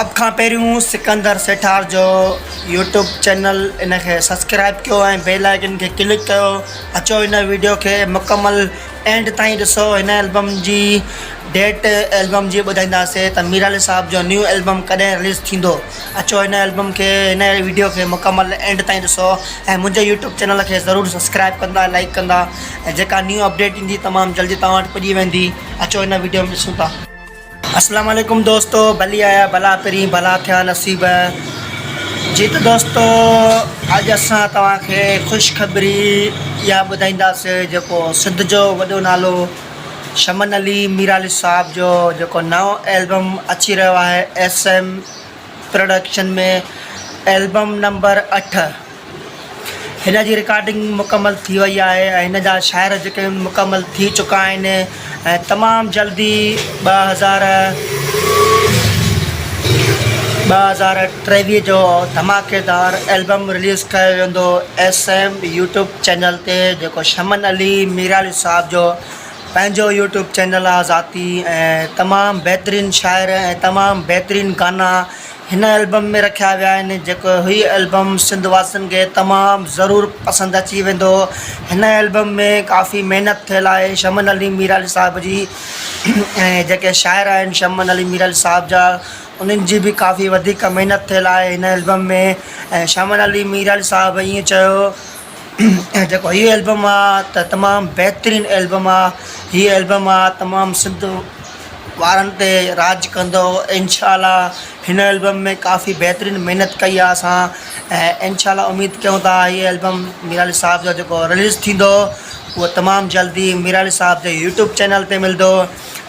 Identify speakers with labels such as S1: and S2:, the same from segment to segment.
S1: सब खां पहिरियों सिकंदर सेठार जो यूट्यूब चैनल इनके सब्सक्राइब कयो ऐं बेल आइकन के क्लिक कयो। अचो इन वीडियो के मुकम्मल एंड ताईं ॾिसो। इन एल्बम जी डेट एल्बम जी ॿुधाईंदासीं त मीर अली साहब जो न्यू एल्बम कॾहिं रिलीज़ थींदो। अचो इन एल्बम के इन वीडियो के मुकम्मल एंड ताईं ॾिसो ऐं मुंहिंजे यूट्यूब चैनल के ज़रूरु सब्सक्राइब कंदा, लाइक कंदा ऐं जेका न्यू अपडेट ईंदी तमामु जल्दी तव्हां वटि पुॼी वेंदी। अचो इन वीडियो में ॾिसूं था। अस्सलाम वालेकुम दोस्तों, भली आया भला पहिरीं भला थिया नसीब जी। तो दोस्तों अॼु असां तव्हांखे ख़ुशख़बरी इहा ॿुधाईंदासीं जेको सिंध जो वॾो नालो शमन अली मीर अली साहब जो जेको नओं एल्बम अची रहियो आहे SM प्रोडक्शन में, एल्बम नंबर 8। हिन जी रिकॉर्डिंग मुकम्मल थी वई आहे ऐं हिन जा शाइर जेके मुकम्मल थी चुका आहिनि ऐं तमामु जल्दी 2023 जो धमाकेदार एल्बम रिलीज़ कयो वेंदो SM यूट्यूब चैनल ते, जेको शमन अली मीर अली साहब जो पंहिंजो यूट्यूब चैनल आहे ज़ाती। ऐं तमामु बहितरीनु शाइर ऐं तमामु बहितरीनु गाना हिन एल्बम में रखिया विया आहिनि, जेको हीउ एल्बम सिंध वासियुनि खे तमामु ज़रूरु पसंदि अची वेंदो। हिन एल्बम में काफ़ी महिनत थियल आहे शमन अली मीर अली साहब जी ऐं जेके शाइर आहिनि शमन अली मीर अली साहब जा उन्हनि जी बि काफ़ी वधीक महिनत थियल आहे हिन एल्बम में। ऐं शमन अली मीर अली साहब ईअं चयो जेको हीउ एल्बम आहे त तमामु बहितरीनु एल्बम आहे। हीउ एल्बम आहे तमामु सिंध वारनि ते राज कंदो इंशाअल्लाह। हिन एल्बम में काफ़ी बहितरीनु महिनत कई आहे असां ऐं इंशाअल्लाह उमेदु कयूं था हीउ एल्बम मीर अली साहब जो जेको रिलीज़ थींदो उहो तमामु जल्दी मीर अली साहब जे यूट्यूब चैनल ते मिलंदो।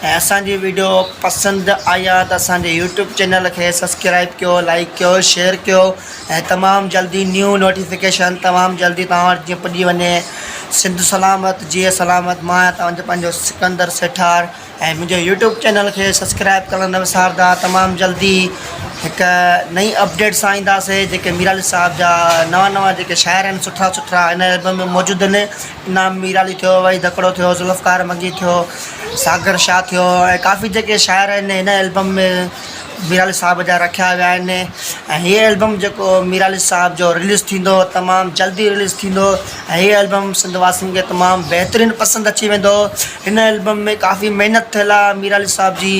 S1: ऐं असांजी वीडियो पसंदि आई आहे त असांजे यूट्यूब चैनल खे सब्सक्राइब कयो, लाइक कयो, शेयर कयो ऐं तमामु जल्दी न्यू नोटिफिकेशन तमामु जल्दी तव्हां वटि जीअं पुॼी वञे। सिंध सलामत, जिए सलामत। मां तव्हांजो पंहिंजो सिकंदर सेठार ऐं मुंहिंजे यूट्यूब चैनल खे सब्सक्राइब करणु न विसारंदा। तमामु जल्दी हिकु नई अपडेट्स ईंदासीं जेके मीर अली साहब जा नवां जेके शाइर आहिनि सुठा सुठा हिन एल्बम में मौजूदु आहिनि। इनाम मीर अली थियो, वही दकड़ो थियो, ज़ुल्फ़कार मगी थियो, सागर शाह थियो ऐं काफ़ी जेके शाइर आहिनि हिन एल्बम में मीर अली साहब जा रखिया विया आहिनि। ऐं हीअ एल्बम जेको मीर अली साहब जो रिलीज़ थींदो तमामु जल्दी रिलीज़ थींदो ऐं हीअ एल्बम सिंध वासियुनि खे तमामु बहितरीनु पसंदि अची वेंदो। हिन एल्बम में काफ़ी महिनत थियल आहे मीर अली साहब जी।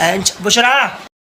S1: ऐं बुशरा